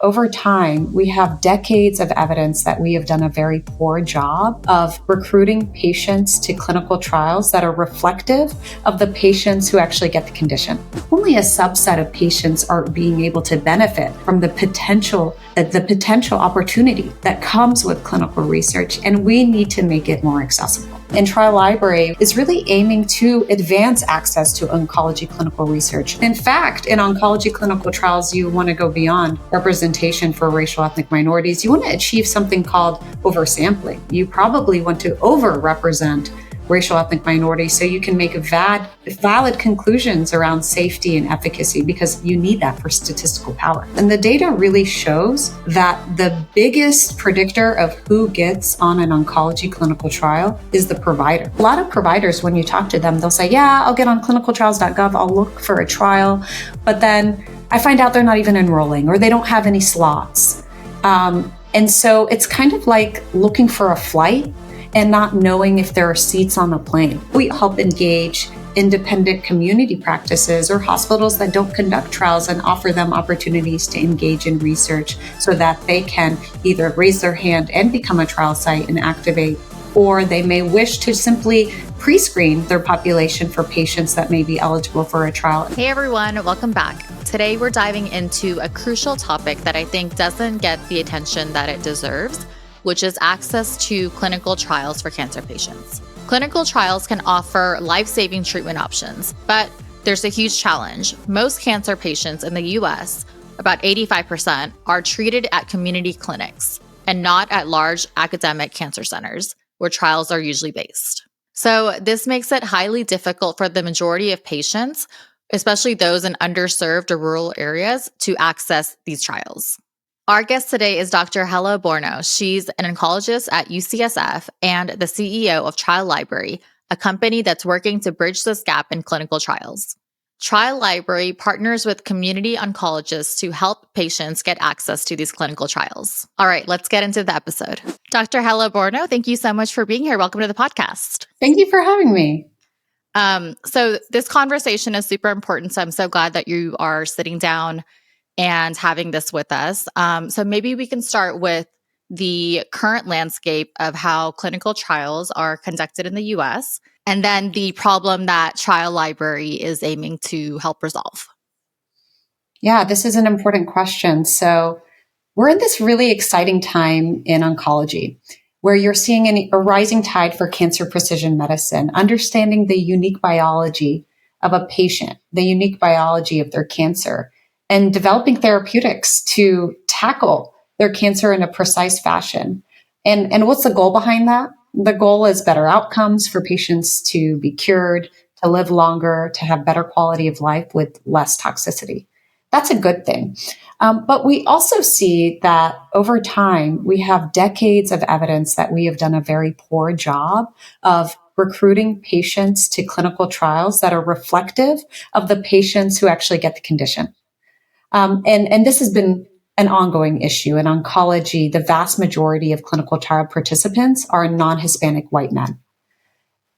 over time, we have decades of evidence that we have done a very poor job of recruiting patients to clinical trials that are reflective of the patients who actually get the condition. Only a subset of patients are being able to benefit from the potential opportunity that comes with clinical research, and we need to make it more accessible. And Trial Library is really aiming to advance access to oncology clinical research. In fact, in oncology clinical trials, you want to go beyond representation for racial ethnic minorities. You want to achieve something called oversampling. You probably want to over-represent racial ethnic minorities so you can make valid conclusions around safety and efficacy, because you need that for statistical power. And the data really shows that the biggest predictor of who gets on an oncology clinical trial is the provider. A lot of providers, when you talk to them, they'll say, yeah, I'll get on clinicaltrials.gov, I'll look for a trial, but then I find out they're not even enrolling or they don't have any slots. And so it's kind of like looking for a flight and not knowing if there are seats on the plane. We help engage independent community practices or hospitals that don't conduct trials and offer them opportunities to engage in research so that they can either raise their hand and become a trial site and activate, or they may wish to simply pre-screen their population for patients that may be eligible for a trial. Hey everyone, welcome back. Today we're diving into a crucial topic that I think doesn't get the attention that it deserves, which is access to clinical trials for cancer patients. Clinical trials can offer life-saving treatment options, but there's a huge challenge. Most cancer patients in the US, about 85%, are treated at community clinics and not at large academic cancer centers, where trials are usually based. So this makes it highly difficult for the majority of patients, especially those in underserved or rural areas, to access these trials. Our guest today is Dr. Hala Borno. She's an oncologist at UCSF and the CEO of Trial Library, a company that's working to bridge this gap in clinical trials. Trial Library partners with community oncologists to help patients get access to these clinical trials. All right, let's get into the episode. Dr. Hala Borno, thank you so much for being here. Welcome to the podcast. Thank you for having me. So this conversation is super important, so I'm so glad that you are sitting down and having this with us. So maybe we can start with the current landscape of how clinical trials are conducted in the US, and then the problem that Trial Library is aiming to help resolve. Yeah, this is an important question. So we're in this really exciting time in oncology where you're seeing a rising tide for cancer precision medicine, understanding the unique biology of a patient, the unique biology of their cancer, and developing therapeutics to tackle their cancer in a precise fashion. And what's the goal behind that? The goal is better outcomes for patients to be cured, to live longer, to have better quality of life with less toxicity. That's a good thing. But we also see that over time, we have decades of evidence that we have done a very poor job of recruiting patients to clinical trials that are reflective of the patients who actually get the condition. And this has been an ongoing issue. In oncology, the vast majority of clinical trial participants are non-Hispanic white men.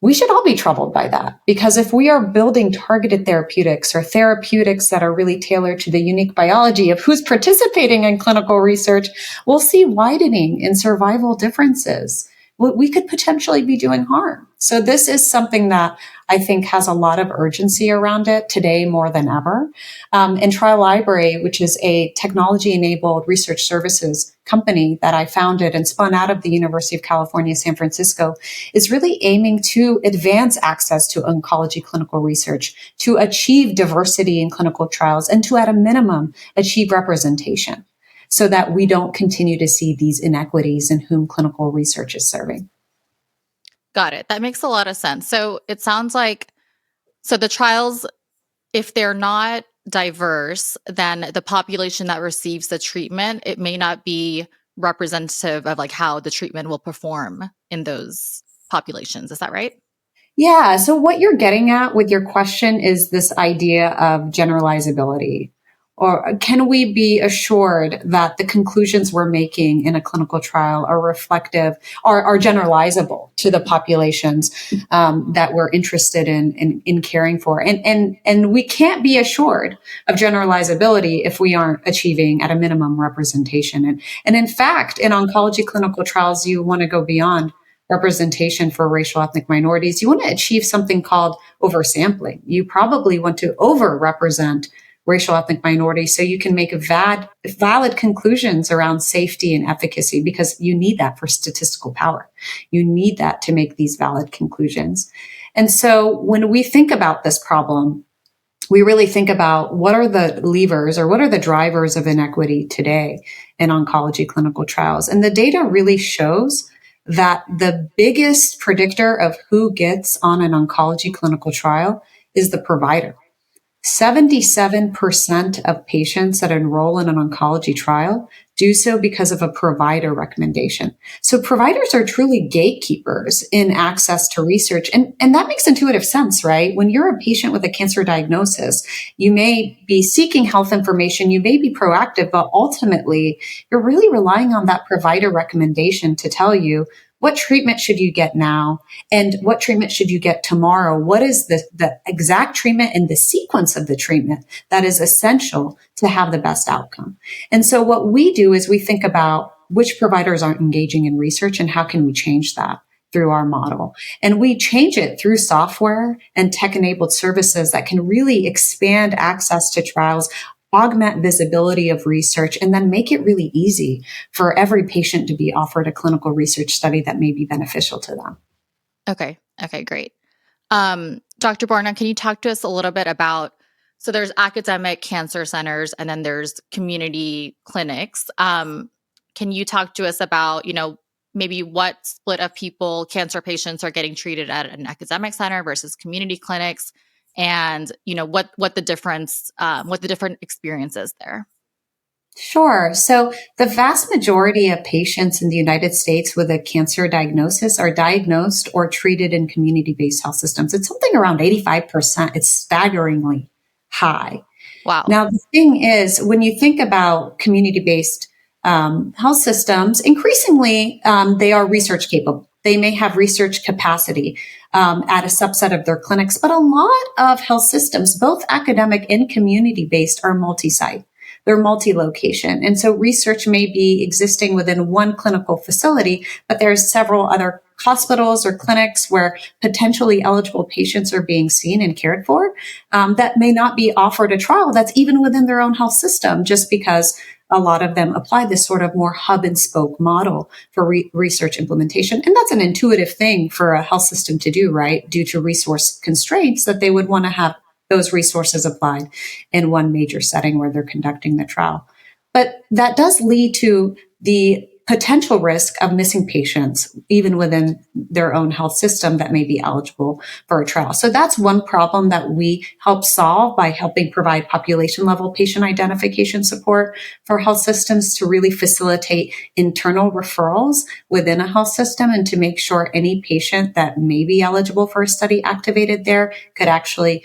We should all be troubled by that, because if we are building targeted therapeutics or therapeutics that are really tailored to the unique biology of who's participating in clinical research, we'll see widening in survival differences. We could potentially be doing harm. So this is something that I think has a lot of urgency around it today more than ever. And Trial Library, which is a technology-enabled research services company that I founded and spun out of the University of California, San Francisco, is really aiming to advance access to oncology clinical research, to achieve diversity in clinical trials, and to, at a minimum, achieve representation, so that we don't continue to see these inequities in whom clinical research is serving. Got it. That makes a lot of sense. So it sounds like, so the trials, if they're not diverse, then the population that receives the treatment, it may not be representative of like how the treatment will perform in those populations. Is that right? Yeah. So what you're getting at with your question is this idea of generalizability. Or can we be assured that the conclusions we're making in a clinical trial are reflective, are generalizable to the populations that we're interested in caring for? And we can't be assured of generalizability if we aren't achieving at a minimum representation. And in fact, in oncology clinical trials, you want to go beyond representation for racial ethnic minorities. You want to achieve something called oversampling. You probably want to over-represent racial ethnic minorities so you can make valid conclusions around safety and efficacy, because you need that for statistical power. You need that to make these valid conclusions. And so when we think about this problem, we really think about what are the levers or what are the drivers of inequity today in oncology clinical trials. And the data really shows that the biggest predictor of who gets on an oncology clinical trial is the provider. 77% of patients that enroll in an oncology trial do so because of a provider recommendation. So providers are truly gatekeepers in access to research. And that makes intuitive sense, right? When you're a patient with a cancer diagnosis, you may be seeking health information, you may be proactive, but ultimately you're really relying on that provider recommendation to tell you what treatment should you get now and what treatment should you get tomorrow? What is the exact treatment and the sequence of the treatment that is essential to have the best outcome? And so what we do is we think about which providers aren't engaging in research and how can we change that through our model. And we change it through software and tech-enabled services that can really expand access to trials, augment visibility of research, and then make it really easy for every patient to be offered a clinical research study that may be beneficial to them. Okay, great. Dr. Borno, can you talk to us a little bit about, so there's academic cancer centers and then there's community clinics. Can you talk to us about, maybe what split of cancer patients are getting treated at an academic center versus community clinics? And what the different experiences there. Sure. So the vast majority of patients in the United States with a cancer diagnosis are diagnosed or treated in community-based health systems. It's something around 85%. It's staggeringly high. Wow. Now, the thing is, when you think about community-based health systems, increasingly they are research capable. They may have research capacity at a subset of their clinics, but a lot of health systems, both academic and community-based, are multi-site. They're multi-location. And so research may be existing within one clinical facility, but there's several other hospitals or clinics where potentially eligible patients are being seen and cared for that may not be offered a trial that's even within their own health system, just because a lot of them apply this sort of more hub and spoke model for research implementation. And that's an intuitive thing for a health system to do, right? Due to resource constraints, that they would want to have those resources applied in one major setting where they're conducting the trial. But that does lead to the potential risk of missing patients, even within their own health system that may be eligible for a trial. So that's one problem that we help solve by helping provide population level patient identification support for health systems to really facilitate internal referrals within a health system and to make sure any patient that may be eligible for a study activated there could actually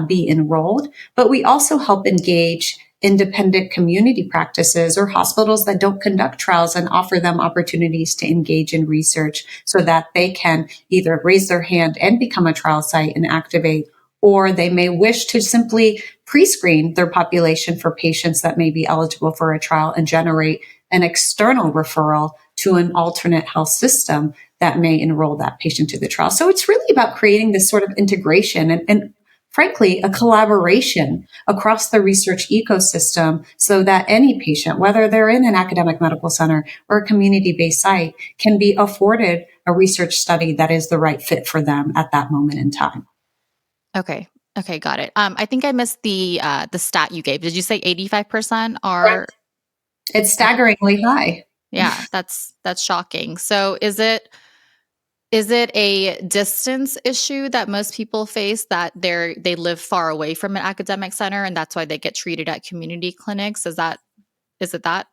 be enrolled. But we also help engage independent community practices or hospitals that don't conduct trials and offer them opportunities to engage in research so that they can either raise their hand and become a trial site and activate, or they may wish to simply pre-screen their population for patients that may be eligible for a trial and generate an external referral to an alternate health system that may enroll that patient to the trial. So it's really about creating this sort of integration and frankly, a collaboration across the research ecosystem so that any patient, whether they're in an academic medical center or a community-based site, can be afforded a research study that is the right fit for them at that moment in time. Okay, got it. I think I missed the stat you gave. Did you say 85% are? Correct. It's staggeringly high. Yeah, that's shocking. So is it a distance issue that most people face, that they live far away from an academic center and that's why they get treated at community clinics? Is it that?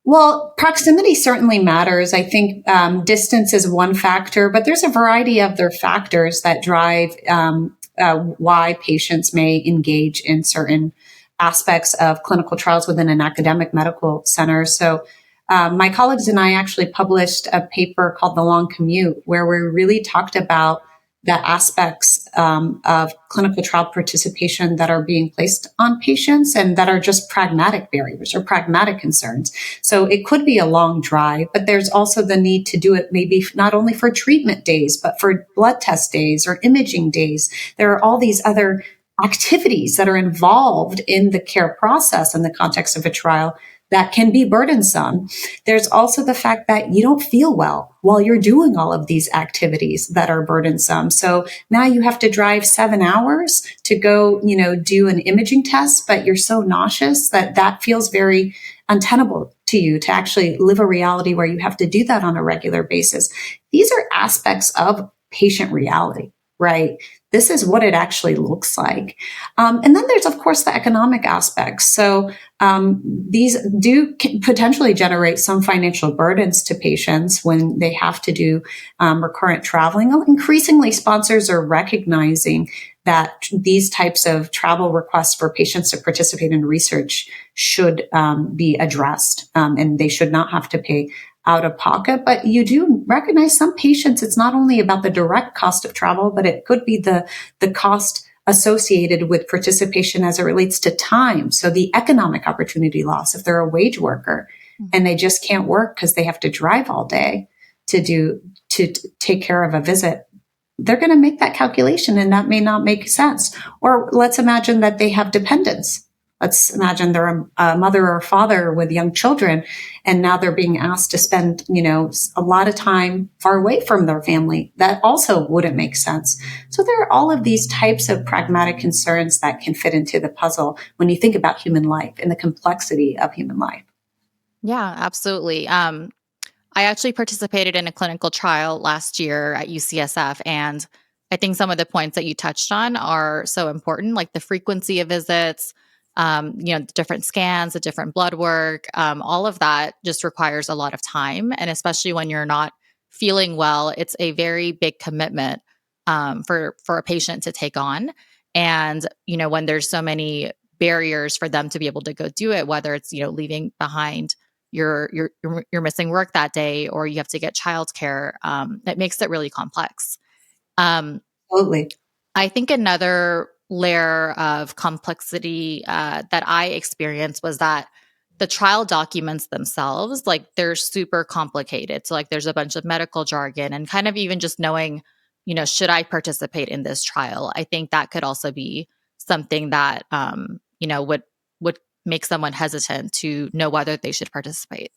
Well, proximity certainly matters. I think distance is one factor, but there's a variety of other factors that drive why patients may engage in certain aspects of clinical trials within an academic medical center. So my colleagues and I actually published a paper called The Long Commute, where we really talked about the aspects of clinical trial participation that are being placed on patients and that are just pragmatic barriers or pragmatic concerns. So it could be a long drive, but there's also the need to do it maybe not only for treatment days, but for blood test days or imaging days. There are all these other activities that are involved in the care process in the context of a trial that can be burdensome. There's also the fact that you don't feel well while you're doing all of these activities that are burdensome. So now you have to drive 7 hours to go, do an imaging test, but you're so nauseous that feels very untenable to you to actually live a reality where you have to do that on a regular basis. These are aspects of patient reality, right? This is what it actually looks like. And then there's, of course, the economic aspects. So these do potentially generate some financial burdens to patients when they have to do recurrent traveling. Increasingly, sponsors are recognizing that these types of travel requests for patients to participate in research should be addressed, and they should not have to pay out of pocket. But you do recognize some patients, it's not only about the direct cost of travel, but it could be the cost associated with participation as it relates to time. So the economic opportunity loss, if they're a wage worker and they just can't work because they have to drive all day to take care of a visit, they're going to make that calculation and that may not make sense. Or let's imagine that they have dependents. Let's imagine they're a mother or a father with young children, and now they're being asked to spend, a lot of time far away from their family. That also wouldn't make sense. So there are all of these types of pragmatic concerns that can fit into the puzzle when you think about human life and the complexity of human life. Yeah, absolutely. I actually participated in a clinical trial last year at UCSF, and I think some of the points that you touched on are so important, like the frequency of visits, the different scans, the different blood work, all of that just requires a lot of time. And especially when you're not feeling well, it's a very big commitment for a patient to take on. And, when there's so many barriers for them to be able to go do it, whether it's, leaving behind you're missing work that day, or you have to get childcare, that makes it really complex. Absolutely. I think another layer of complexity that I experienced was that the trial documents themselves, they're super complicated. So there's a bunch of medical jargon, and kind of even just knowing, should I participate in this trial? I think that could also be something that, would make someone hesitant to know whether they should participate.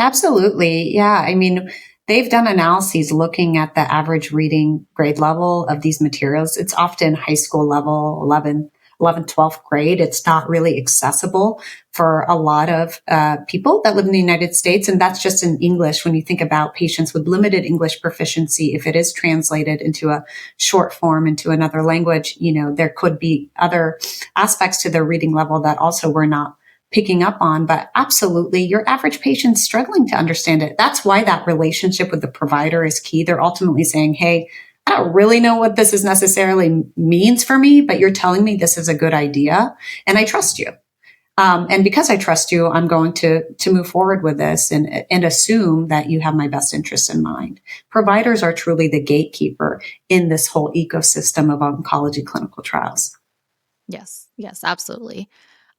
Absolutely. Yeah. I mean, they've done analyses looking at the average reading grade level of these materials. It's often high school level, 11th, 12th grade. It's not really accessible for a lot of people that live in the United States. And that's just in English. When you think about patients with limited English proficiency, if it is translated into a short form into another language, there could be other aspects to their reading level that also we're not picking up on. But absolutely, your average patient's struggling to understand it. That's why that relationship with the provider is key. They're ultimately saying, hey, I don't really know what this is necessarily means for me, but you're telling me this is a good idea, and I trust you. And because I trust you, I'm going to move forward with this and assume that you have my best interests in mind. Providers are truly the gatekeeper in this whole ecosystem of oncology clinical trials. Yes, absolutely.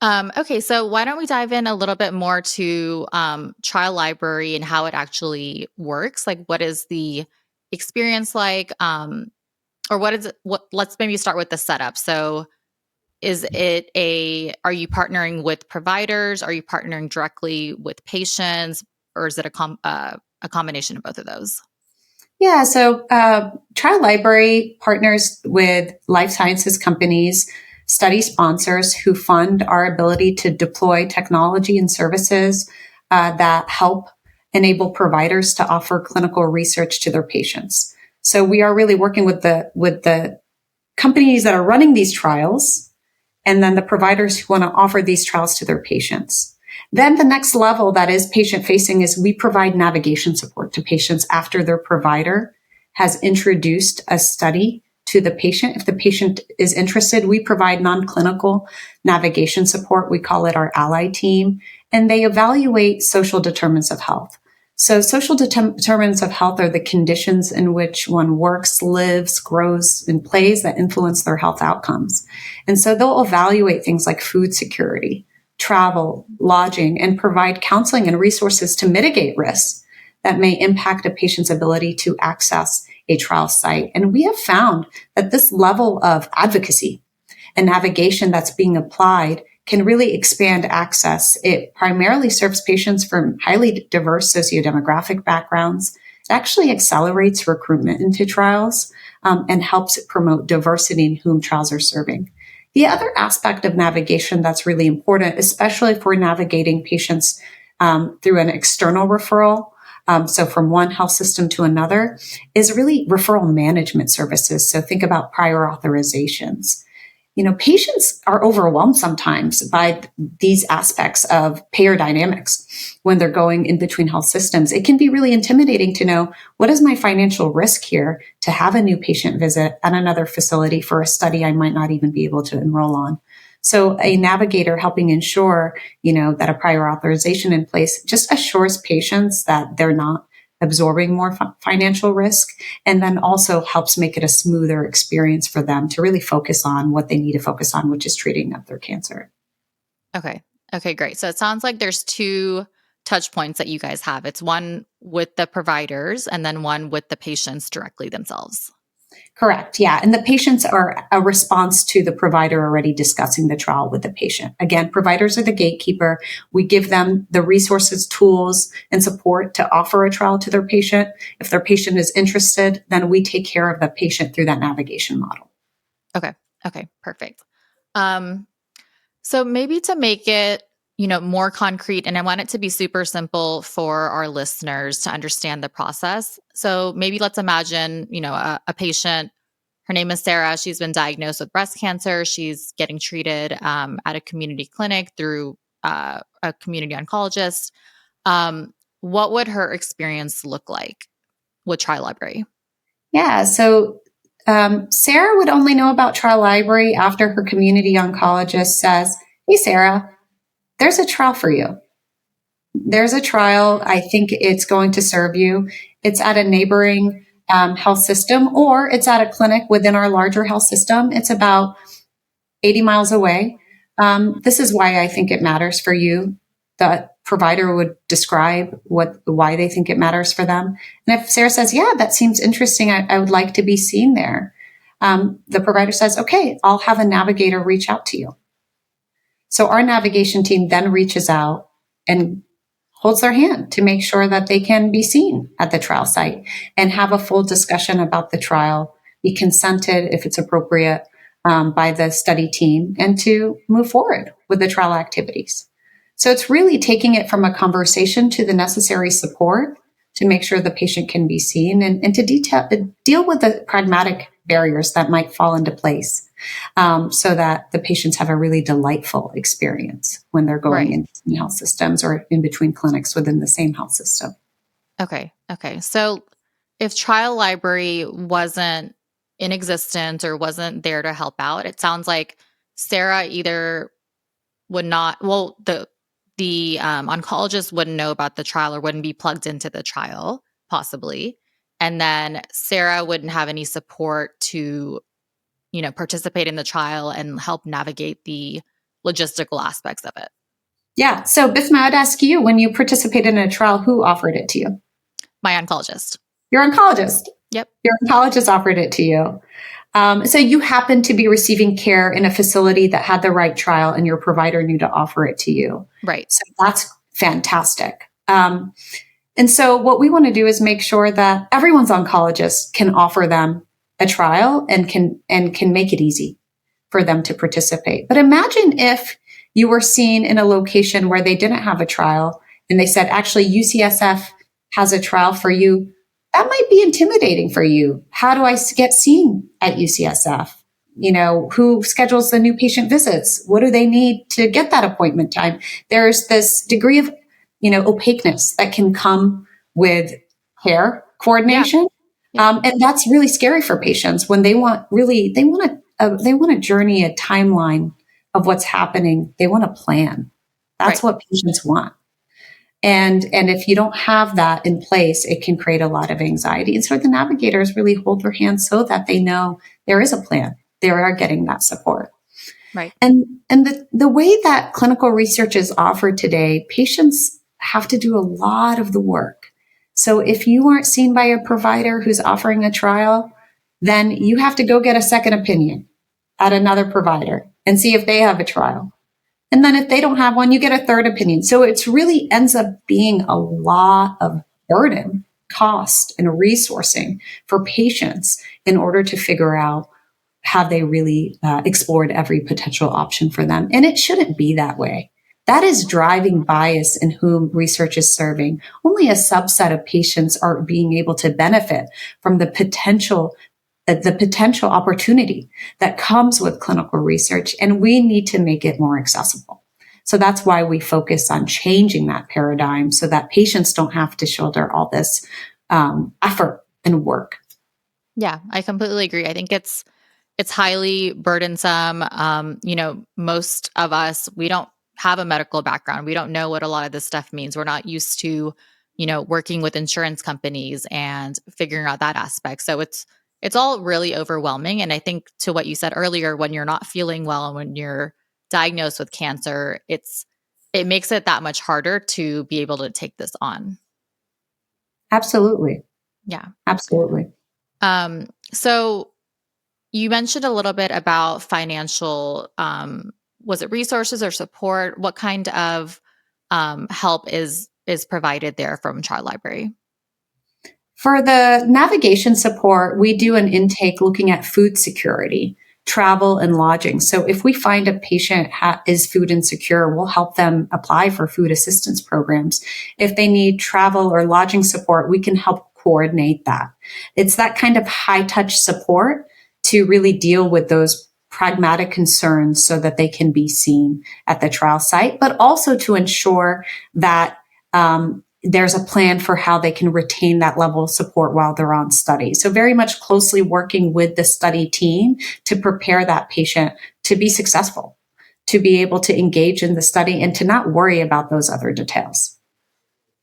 Okay, so why don't we dive in a little bit more to trial library and how it actually works? What is the experience like? Or what is it? Let's maybe start with the setup. So, are you partnering with providers? Are you partnering directly with patients, or is it a combination of both of those? Yeah, so Trial Library partners with life sciences companies, study sponsors who fund our ability to deploy technology and services that help enable providers to offer clinical research to their patients. So we are really working with the companies that are running these trials, and then the providers who want to offer these trials to their patients. Then the next level that is patient facing is we provide navigation support to patients after their provider has introduced a study to the patient. If the patient is interested, we provide non-clinical navigation support. We call it our ally team, and they evaluate social determinants of health. So social determinants of health are the conditions in which one works, lives, grows, and plays that influence their health outcomes. And so they'll evaluate things like food security, travel, lodging, and provide counseling and resources to mitigate risks that may impact a patient's ability to access a trial site. And we have found that this level of advocacy and navigation that's being applied can really expand access. It primarily serves patients from highly diverse sociodemographic backgrounds. It actually accelerates recruitment into trials and helps promote diversity in whom trials are serving. The other aspect of navigation that's really important, especially for navigating patients through an external referral, so from one health system to another, is really referral management services. So think about prior authorizations. Patients are overwhelmed sometimes by these aspects of payer dynamics when they're going in between health systems. It can be really intimidating to know, what is my financial risk here to have a new patient visit at another facility for a study I might not even be able to enroll on? So a navigator helping ensure, that a prior authorization in place just assures patients that they're not absorbing more financial risk, and then also helps make it a smoother experience for them to really focus on what they need to focus on, which is treating up their cancer. Okay. Okay, great. So it sounds like there's two touch points that you guys have. It's one with the providers and then one with the patients directly themselves. Correct. Yeah. And the patients are a response to the provider already discussing the trial with the patient. Again, providers are the gatekeeper. We give them the resources, tools, and support to offer a trial to their patient. If their patient is interested, then we take care of the patient through that navigation model. Okay. Okay. Perfect. So maybe to make it, more concrete, and I want it to be super simple for our listeners to understand the process. So maybe let's imagine, a patient, her name is Sarah. She's been diagnosed with breast cancer. She's getting treated at a community clinic through a community oncologist. What would her experience look like with Trial Library? Yeah. So Sarah would only know about Trial Library after her community oncologist says, "Hey, Sarah, there's a trial for you. There's a trial. I think it's going to serve you. It's at a neighboring health system, or it's at a clinic within our larger health system. It's about 80 miles away. This is why I think it matters for you." The provider would describe why they think it matters for them. And if Sarah says, "Yeah, that seems interesting. I would like to be seen there." The provider says, "Okay, I'll have a navigator reach out to you." So our navigation team then reaches out and holds their hand to make sure that they can be seen at the trial site and have a full discussion about the trial, be consented if it's appropriate by the study team, and to move forward with the trial activities. So it's really taking it from a conversation to the necessary support to make sure the patient can be seen, and to deal with the pragmatic barriers that might fall into place, so that the patients have a really delightful experience when they're going into health systems or in between clinics within the same health system. Okay. Okay. So if Trial Library wasn't in existence or wasn't there to help out, it sounds like Sarah either would not, the oncologist wouldn't know about the trial or wouldn't be plugged into the trial, possibly. And then Sarah wouldn't have any support to, participate in the trial and help navigate the logistical aspects of it. Yeah. So Bisma, I'd ask you, when you participated in a trial, who offered it to you? My oncologist. Your oncologist. Yep. Your oncologist offered it to you. So you happened to be receiving care in a facility that had the right trial, and your provider knew to offer it to you. Right. So that's fantastic. And so what we want to do is make sure that everyone's oncologist can offer them a trial and can make it easy for them to participate. But imagine if you were seen in a location where they didn't have a trial and they said, "Actually, UCSF has a trial for you." That might be intimidating for you. How do I get seen at UCSF? Who schedules the new patient visits? What do they need to get that appointment time? There's this degree of, opaqueness that can come with care coordination. Yeah. And that's really scary for patients when they want a journey, a timeline of what's happening. They want a plan. That's Right. what patients want. And if you don't have that in place, it can create a lot of anxiety. And so the navigators really hold their hands so that they know there is a plan. They are getting that support. Right. And the way that clinical research is offered today, patients have to do a lot of the work. So if you aren't seen by a provider who's offering a trial, then you have to go get a second opinion at another provider and see if they have a trial. And then if they don't have one, you get a third opinion. So it's really ends up being a lot of burden, cost, and resourcing for patients in order to figure out, have they really explored every potential option for them? And it shouldn't be that way. That is driving bias in whom research is serving. Only a subset of patients are being able to benefit from the potential opportunity that comes with clinical research, and we need to make it more accessible. So that's why we focus on changing that paradigm so that patients don't have to shoulder all this effort and work. Yeah, I completely agree. I think it's highly burdensome. Most of us, we don't have a medical background. We don't know what a lot of this stuff means. We're not used to, working with insurance companies and figuring out that aspect. So it's all really overwhelming. And I think to what you said earlier, when you're not feeling well and when you're diagnosed with cancer, it makes it that much harder to be able to take this on. Absolutely. Yeah. Absolutely. So you mentioned a little bit about financial, was it resources or support? What kind of help is provided there from Child Library? For the navigation support, we do an intake looking at food security, travel, and lodging. So if we find a patient is food insecure, we'll help them apply for food assistance programs. If they need travel or lodging support, we can help coordinate that. It's that kind of high touch support to really deal with those pragmatic concerns so that they can be seen at the trial site, but also to ensure that there's a plan for how they can retain that level of support while they're on study. So very much closely working with the study team to prepare that patient to be successful, to be able to engage in the study and to not worry about those other details.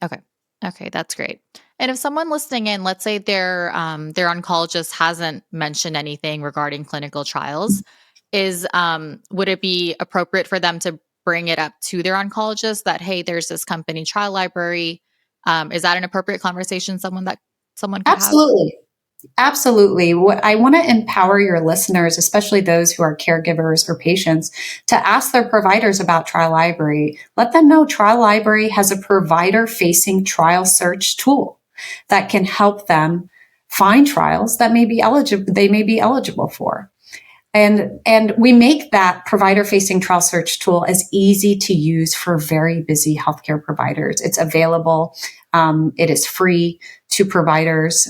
Okay. Okay, that's great. And if someone listening in, let's say their oncologist hasn't mentioned anything regarding clinical trials, would it be appropriate for them to bring it up to their oncologist that, hey, there's this company Trial Library? Is that an appropriate conversation someone could have? Absolutely. Absolutely. What I want to empower your listeners, especially those who are caregivers or patients, to ask their providers about Trial Library. Let them know Trial Library has a provider facing trial search tool that can help them find trials that they may be eligible for. And we make that provider facing trial search tool as easy to use for very busy healthcare providers. It's available. It is free to providers.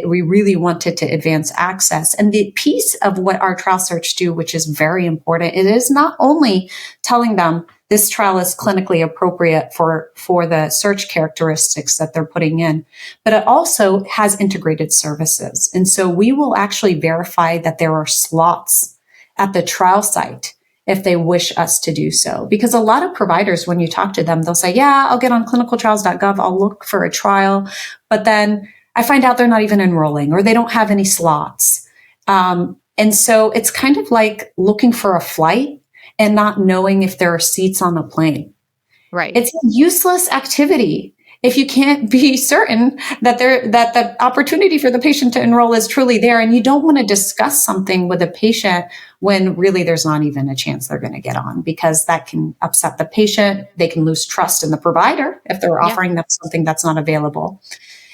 We really wanted to advance access. And the piece of what our trial search do, which is very important, it is not only telling them this trial is clinically appropriate for the search characteristics that they're putting in, but it also has integrated services. And so we will actually verify that there are slots at the trial site if they wish us to do so. Because a lot of providers, when you talk to them, they'll say, yeah, I'll get on clinicaltrials.gov, I'll look for a trial, but then I find out they're not even enrolling or they don't have any slots. And so it's kind of like looking for a flight and not knowing if there are seats on the plane. Right. It's a useless activity if you can't be certain that the opportunity for the patient to enroll is truly there. And you don't want to discuss something with a patient when really there's not even a chance they're going to get on, because that can upset the patient. They can lose trust in the provider if they're offering them something that's not available.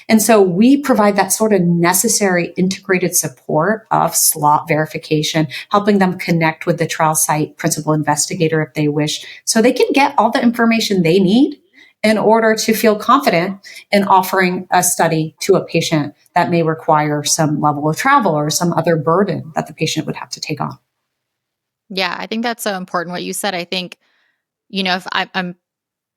And so we provide that sort of necessary integrated support of slot verification, helping them connect with the trial site principal investigator if they wish, so they can get all the information they need in order to feel confident in offering a study to a patient that may require some level of travel or some other burden that the patient would have to take on. Yeah, I think that's so important what you said. I think, if I'm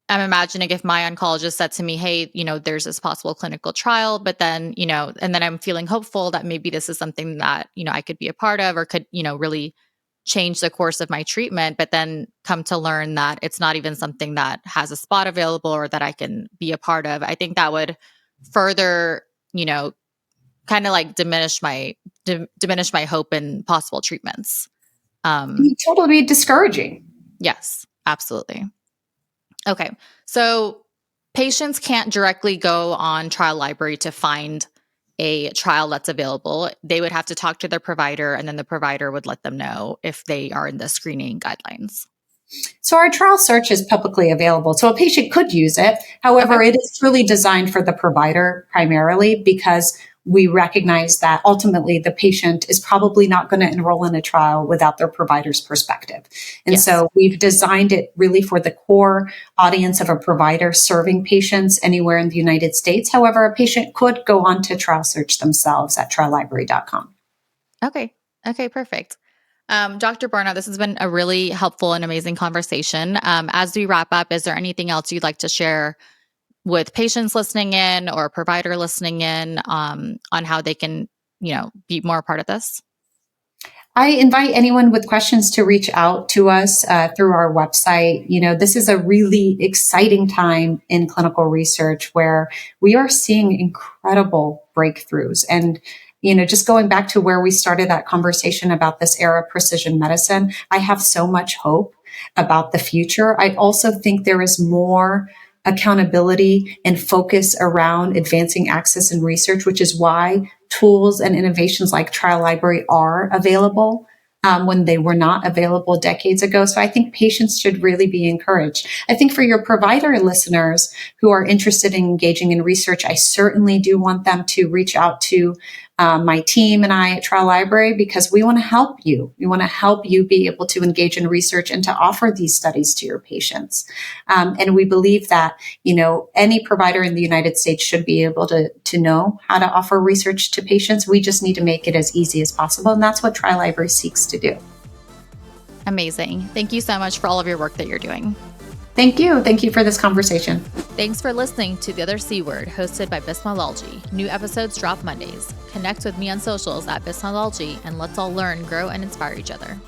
I'm imagining if my oncologist said to me, hey, there's this possible clinical trial, but then, and then I'm feeling hopeful that maybe this is something that, I could be a part of or could, really change the course of my treatment, but then come to learn that it's not even something that has a spot available or that I can be a part of. I think that would further, kind of like diminish my hope in possible treatments. It totally be discouraging. Yes, absolutely. Okay. So patients can't directly go on Trial Library to find a trial that's available. They would have to talk to their provider, and then the provider would let them know if they are in the screening guidelines. So our trial search is publicly available. So a patient could use it. However, It is truly designed for the provider primarily because we recognize that ultimately the patient is probably not going to enroll in a trial without their provider's perspective. And so we've designed it really for the core audience of a provider serving patients anywhere in the United States. However, a patient could go on to trial search themselves at triallibrary.com. Okay, perfect. Dr. Borno, this has been a really helpful and amazing conversation. As we wrap up, is there anything else you'd like to share with patients listening in or a provider listening in on how they can, be more a part of this? I invite anyone with questions to reach out to us through our website. This is a really exciting time in clinical research where we are seeing incredible breakthroughs. And just going back to where we started that conversation about this era of precision medicine, I have so much hope about the future. I also think there is more accountability and focus around advancing access and research, which is why tools and innovations like Trial Library are available when they were not available decades ago. So I think patients should really be encouraged. I think for your provider listeners who are interested in engaging in research, I certainly do want them to reach out to my team and I at Trial Library because we want to help you. We want to help you be able to engage in research and to offer these studies to your patients. And we believe that, any provider in the United States should be able to know how to offer research to patients. We just need to make it as easy as possible. And that's what Trial Library seeks to do. Amazing. Thank you so much for all of your work that you're doing. Thank you. Thank you for this conversation. Thanks for listening to The Other C Word, hosted by Bismilology. New episodes drop Mondays. Connect with me on socials at Bismilology, and let's all learn, grow, and inspire each other.